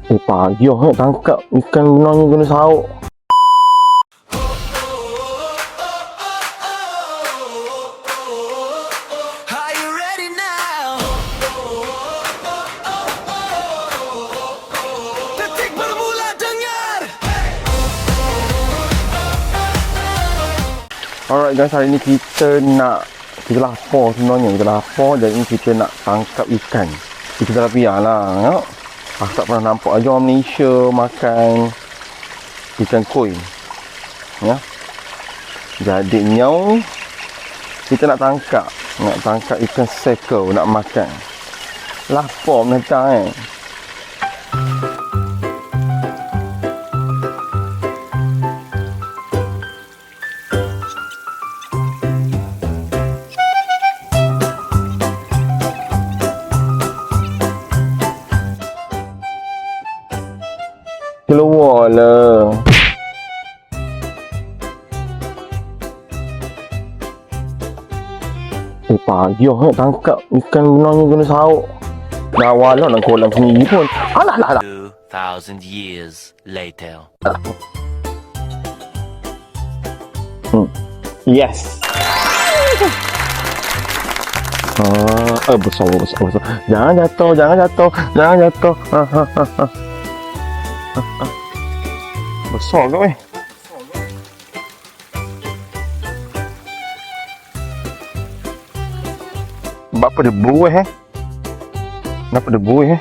Payah tangkap ikan gunanya kena sauk. Are you ready now? Detik bermula dengar. Alright guys, hari ni kita lapar sebenarnya. Kita lapar dan ini kita nak tangkap ikan. Kita dah biar lah. Ya? Aku tak pernah nampak aja orang Malaysia makan ikan koi. Ya. Jadinya kita nak tangkap ikan seko nak makan. Lapar menentang keluar lah. Payah tangkap ikan gunanya kena sauk. Dah walau nak kolam sendiri pun. Alah. 2,000 years later. Yes. Besar. Jangan jatuh. Besar ke weh? Apa debu Kenapa debu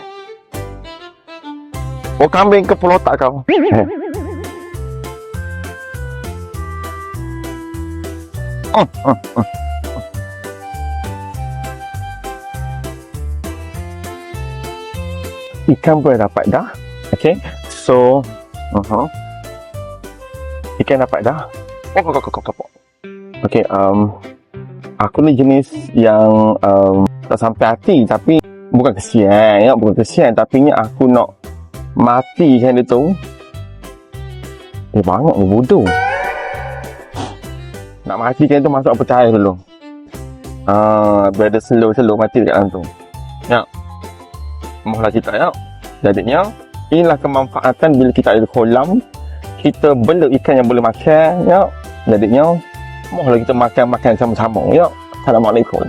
Oh, kambing ke pulau tak kau? Ikan boleh dapat dah. Okay, so ikan dapat dah. Kau. Okay, aku ni jenis yang tak sampai hati, tapi bukan kesian, tapi ni aku nak matikan dia tu. Banyak bodoh. Nak matikan tu masuk apa cahaya dulu. Biar dia slow mati dekat dalam tu. Ya. Mohlah kita ya. Jadinya inilah kemanfaatan bila kita ada kolam. Kita bela ikan yang boleh makan ya. Jadinya mohlah kita makan sama-sama ya. Assalamualaikum.